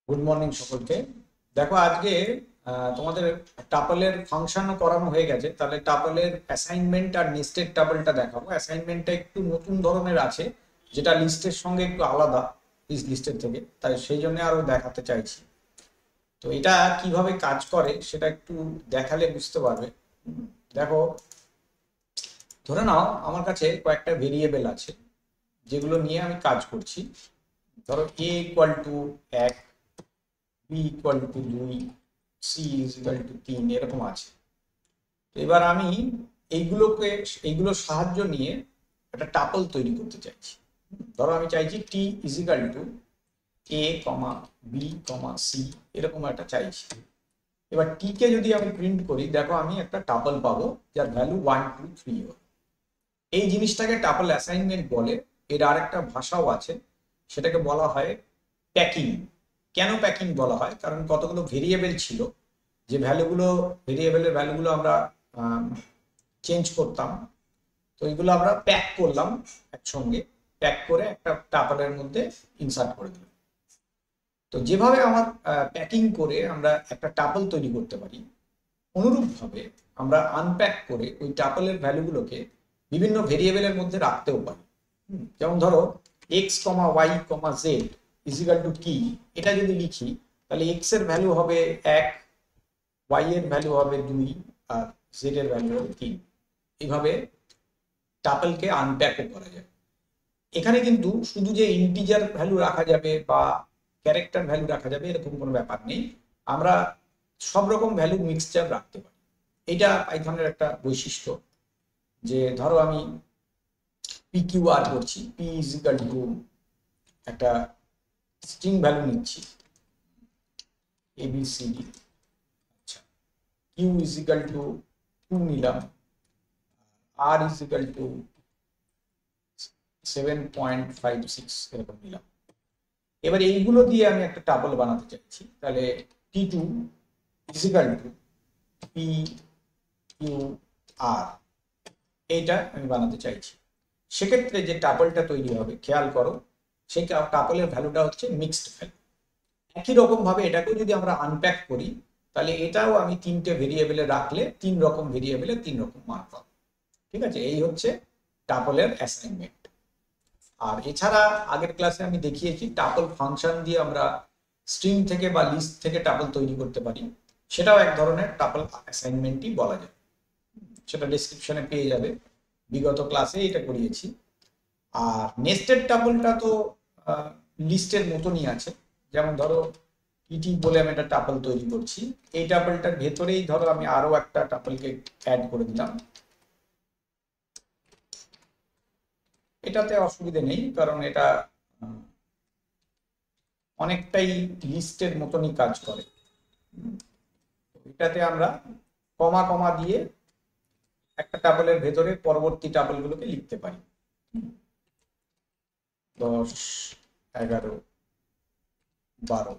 Good morning সকলকে। দেখো আজকে তোমাদের টাপলের ফাংশনও করানো হয়ে গেছে, তাহলে টাপলের অ্যাসাইনমেন্ট আর নেস্টেড টাপলটা দেখাবো। অ্যাসাইনমেন্টটা একটু নতুন ধরনের আছে, যেটা লিস্টের সঙ্গে একটু আলাদা লিস্টের থেকে, তাই সেই জন্য আরো দেখাতে চাইছি। তো এটা কিভাবে কাজ করে সেটা একটু দেখালে বুঝতে পারবে। দেখো, ধরে নাও আমার কাছে কয়েকটা ভেরিয়েবল আছে যেগুলো নিয়ে আমি কাজ করছি। ধরো a=1, b=2, c=3 এরকম আছে। তো এবার আমি এইগুলোর সাহায্য নিয়ে একটা টাপল তৈরি করতে চাইছি। ধরো আমি চাইছি t=a, b, c এরকম একটা চাইছি। এবার টি কে যদি আমি প্রিন্ট করি, দেখো আমি একটা টাপল পাবো যার ভ্যালু 1, 2, 3 হবে। এই জিনিসটাকে টাপল অ্যাসাইনমেন্ট বলে। এর আরেকটা ভাষাও আছে, সেটাকে বলা হয় প্যাকিং। কেন প্যাকিং বলা হয়? কারণ কতগুলো ভেরিয়েবল ছিল, যে ভেরিয়েবলের ভ্যালুগুলো আমরা চেঞ্জ করতাম, তো এগুলো আমরা প্যাক করলাম একসঙ্গে, প্যাক করে একটা টাপলের মধ্যে ইনসার্ট করে দিলাম। তো যেভাবে আমার প্যাকিং করে আমরা একটা টাপল তৈরি করতে পারি, অনুরূপভাবে আমরা আনপ্যাক করে ওই টাপলের ভ্যালুগুলোকে বিভিন্ন ভেরিয়েবলের মধ্যে রাখতেও পারি। যেমন ধরো x, y, z কি, এটা যদি লিখি তাহলে x এর ভ্যালু হবে 1, y এর ভ্যালু হবে 2, আর z এর ভ্যালু হবে 3। এইভাবে টাপলকে আনপ্যাকও করা যায়। এখানে কিন্তু শুধু যে ইন্টিজার ভ্যালু রাখা যাবে বা ক্যারেক্টার ভ্যালু রাখা যাবে এরকম কোনো ব্যাপার নেই, আমরা সব রকম ভ্যালু মিক্সচার রাখতে পারি। এটা পাইথনের একটা বৈশিষ্ট্য, যে ধরো আমি PQR করছি, p=, একটা স্ট্রিং ভ্যালু নিচ্ছি ABCD, আচ্ছা, q=2 নিলাম, r=7.56 এরকম নিলাম। এবার এইগুলো দিয়ে আমি একটা টাপল বানাতে চাইছি, তাহলে t2=p/q/r এইটা আমি বানাতে চাইছি। সেক্ষেত্রে যে টাপলটা তৈরি হবে, খেয়াল করো, সেই টাপলের ভ্যালুটা হচ্ছে মিক্সড ভ্যালু। একই রকম ভাবে এটাকেও যদি আমরা আনপ্যাক করি, তাহলে এটাও আমি 3টে ভেরিয়েবলে রাখলে 3 রকম ভেরিয়েবলে 3 রকম মান পাবো। ঠিক আছে, এই হচ্ছে টাপলের অ্যাসাইনমেন্ট। আর এছাড়া আগের ক্লাসে আমি দেখিয়েছি টাপল ফাংশন দিয়ে আমরা স্ট্রিং থেকে বা লিস্ট থেকে টাপল তৈরি করতে পারি। সেটাও এক ধরনের টাপল অ্যাসাইনমেন্টই বলা যায়। সেটা ডেসক্রিপশনে পেয়ে যাবে, বিগত ক্লাসে এটা করিয়েছি। আর নেস্টেড টাপলটা তো লিস্টের মতনই আছে। যেমন ধরো টি বলে আমি একটা টাপল তৈরি করছি, এই টাপলটার ভেতরেই ধরো আমি আরো একটা টাপলকে অ্যাড করে দিলাম। এটাতে অসুবিধে নেই, কারণ এটা অনেকটাই লিস্টের মতনই কাজ করে। এটাতে আমরা কমা কমা দিয়ে একটা টাপলের ভেতরে পরবর্তী টাপলগুলোকে লিখতে পারি। 10, 11, 12।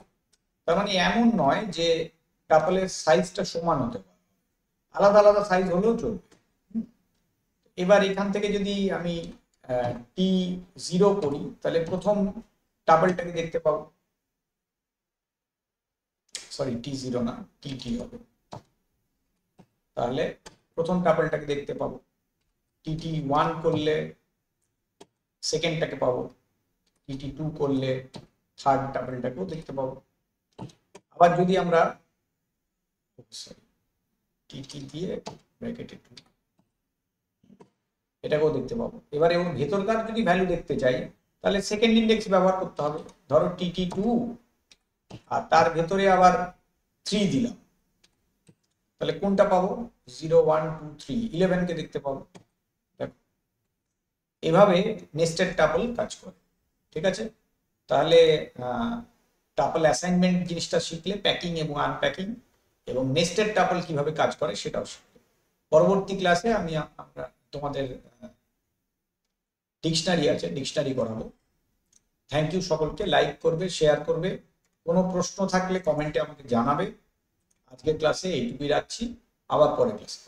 তার মানে এমন নয় যে টাপলের সাইজটা সমান হতে পারে, আলাদা আলাদা সাইজ হলেও চলবে। এবার এখান থেকে যদি আমি t0 করি, তাহলে প্রথম টাপলটাকে দেখতে পাবো, সরি t0 না, tt হবে। তাহলে প্রথম টাপলটাকে দেখতে পাবো। tt1 করলে সেকেন্ডটাকে পাবো, tt2 করলে থার্ড টাপলটাকেও দেখতে পাবো। আবার যদি আমরা tt দিয়ে ব্র্যাকেটে 2, এটাকেও দেখতে পাবো। এবার এবং ভেতরকার যদি ভ্যালু দেখতে চাই, তাহলে সেকেন্ড ইন্ডেক্স ব্যবহার করতে হবে। ধরো tt2 আর তার ভেতরে আবার 3 দিলাম, তাহলে কোনটা পাবো? 0, 1, 2, 3, 11 কে দেখতে পাবো। দেখো, এভাবে নেস্টেড টাপল কাজ করে। ঠিক আছে, তাহলে টাপল অ্যাসাইনমেন্ট জিনিসটা শিখলে প্যাকিং এবং আনপ্যাকিং এবং নেস্টেড টাপল কিভাবে কাজ করে সেটাও শিখলে। পরবর্তী ক্লাসে আমরা তোমাদের ডিকশনারি আছে, ডিকশনারি করাবো। থ্যাংক ইউ সকলকে। লাইক করবে, শেয়ার করবে, কোনো প্রশ্ন থাকলে কমেন্টে আমাকে জানাবে। আজকের ক্লাসে এইটুকুই রাখছি, আবার পরে ক্লাসে।